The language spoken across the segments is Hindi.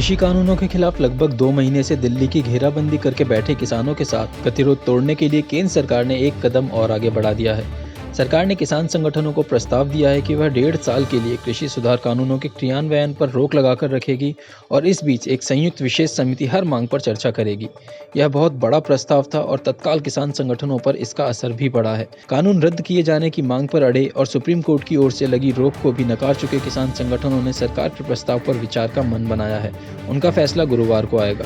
कृषि कानूनों के खिलाफ लगभग 2 महीने से दिल्ली की घेराबंदी करके बैठे किसानों के साथ गतिरोध तोड़ने के लिए केंद्र सरकार ने एक कदम और आगे बढ़ा दिया है। सरकार ने किसान संगठनों को प्रस्ताव दिया है कि वह 1.5 साल के लिए कृषि सुधार कानूनों के क्रियान्वयन पर रोक लगाकर रखेगी और इस बीच एक संयुक्त विशेष समिति हर मांग पर चर्चा करेगी। यह बहुत बड़ा प्रस्ताव था और तत्काल किसान संगठनों पर इसका असर भी पड़ा है। कानून रद्द किए जाने की मांग पर अड़े और सुप्रीम कोर्ट की ओर से लगी रोक को भी नकार चुके किसान संगठनों ने सरकार के प्रस्ताव पर विचार का मन बनाया है। उनका फैसला गुरुवार को आएगा।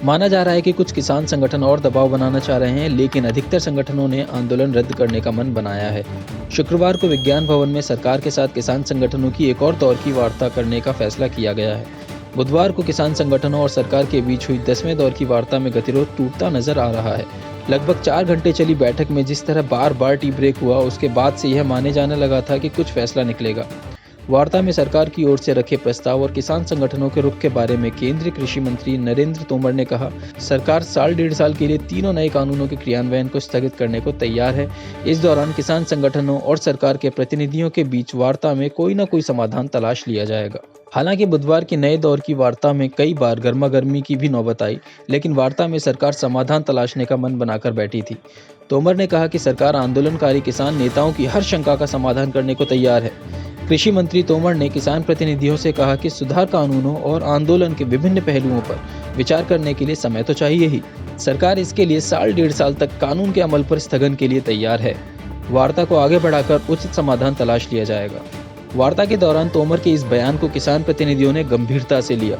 माना जा रहा है कि कुछ किसान संगठन और दबाव बनाना चाह रहे हैं, लेकिन अधिकतर संगठनों ने आंदोलन रद्द करने का मन बनाया है। शुक्रवार को विज्ञान भवन में सरकार के साथ किसान संगठनों की एक और दौर की वार्ता करने का फैसला किया गया है। बुधवार को किसान संगठनों और सरकार के बीच हुई 10वें दौर की वार्ता में गतिरोध टूटता नजर आ रहा है। लगभग 4 घंटे चली बैठक में जिस तरह बार बार टी ब्रेक हुआ, उसके बाद से यह माने जाने लगा था कि कुछ फैसला निकलेगा। वार्ता में सरकार की ओर से रखे प्रस्ताव और किसान संगठनों के रुख के बारे में केंद्रीय कृषि मंत्री नरेंद्र तोमर ने कहा, सरकार 1.5 साल के लिए तीनों नए कानूनों के क्रियान्वयन को स्थगित करने को तैयार है। इस दौरान किसान संगठनों और सरकार के प्रतिनिधियों के बीच वार्ता में कोई न कोई समाधान तलाश लिया जाएगा। हालांकि बुधवार की नए दौर की वार्ता में कई बार गर्मागर्मी की भी नौबत आई, लेकिन वार्ता में सरकार समाधान तलाशने का मन बनाकर बैठी थी। तोमर ने कहा कि सरकार आंदोलनकारी किसान नेताओं की हर शंका का समाधान करने को तैयार है। कृषि मंत्री तोमर ने किसान प्रतिनिधियों से कहा कि सुधार कानूनों और आंदोलन के विभिन्न पहलुओं पर विचार करने के लिए समय तो चाहिए ही। सरकार इसके लिए 1.5 साल तक कानून के अमल पर स्थगन के लिए तैयार है। वार्ता को आगे बढ़ाकर उचित समाधान तलाश लिया जाएगा। वार्ता के दौरान तोमर के इस बयान को किसान प्रतिनिधियों ने गंभीरता से लिया।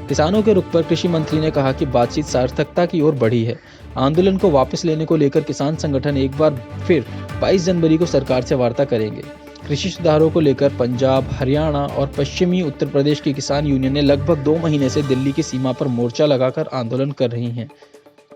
किसानों के रुख पर कृषि मंत्री ने कहा कि बातचीत सार्थकता की ओर बढ़ी है। आंदोलन को वापस लेने को लेकर किसान संगठन एक बार फिर 22 जनवरी को सरकार से वार्ता करेंगे। कृषि सुधारों को लेकर पंजाब, हरियाणा और पश्चिमी उत्तर प्रदेश की किसान यूनियन ने लगभग 2 महीने से दिल्ली की सीमा पर मोर्चा लगाकर आंदोलन कर रही हैं।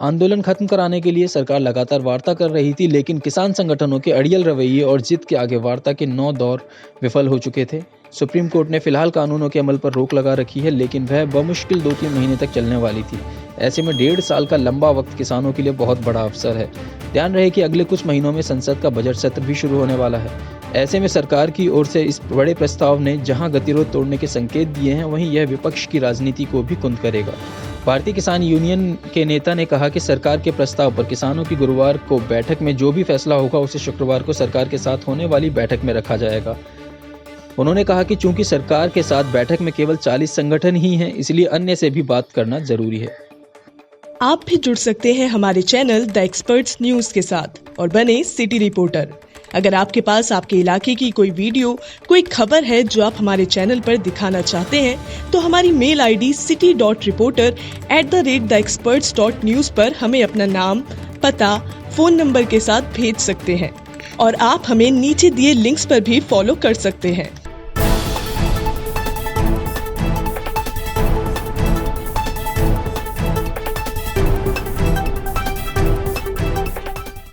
आंदोलन खत्म कराने के लिए सरकार लगातार वार्ता कर रही थी, लेकिन किसान संगठनों के अड़ियल रवैये और जिद के आगे वार्ता के 9 दौर विफल हो चुके थे। सुप्रीम कोर्ट ने फिलहाल कानूनों के अमल पर रोक लगा रखी है, लेकिन वह बमुश्किल 2-3 महीने तक चलने वाली थी। ऐसे में 1.5 साल का लंबा वक्त किसानों के लिए बहुत बड़ा अवसर है। ध्यान रहे कि अगले कुछ महीनों में संसद का बजट सत्र भी शुरू होने वाला है। ऐसे में सरकार की ओर से इस बड़े प्रस्ताव ने जहां गतिरोध तोड़ने के संकेत दिए हैं, वहीं यह विपक्ष की राजनीति को भी कुंद करेगा। भारतीय किसान यूनियन के नेता ने कहा कि सरकार के प्रस्ताव पर किसानों की गुरुवार को बैठक में जो भी फैसला होगा, उसे शुक्रवार को सरकार के साथ होने वाली बैठक में रखा जाएगा। उन्होंने कहा कि चूंकि सरकार के साथ बैठक में केवल 40 संगठन ही हैं, इसलिए अन्य से भी बात करना जरूरी है। आप भी जुड़ सकते हैं हमारे चैनल द एक्सपर्ट्स न्यूज के साथ और बने सिटी रिपोर्टर। अगर आपके पास आपके इलाके की कोई वीडियो, कोई खबर है जो आप हमारे चैनल पर दिखाना चाहते हैं, तो हमारी मेल आईडी city.reporter@theexperts.news पर हमें अपना नाम, पता, फोन नंबर के साथ भेज सकते हैं और आप हमें नीचे दिए लिंक्स पर भी फॉलो कर सकते हैं।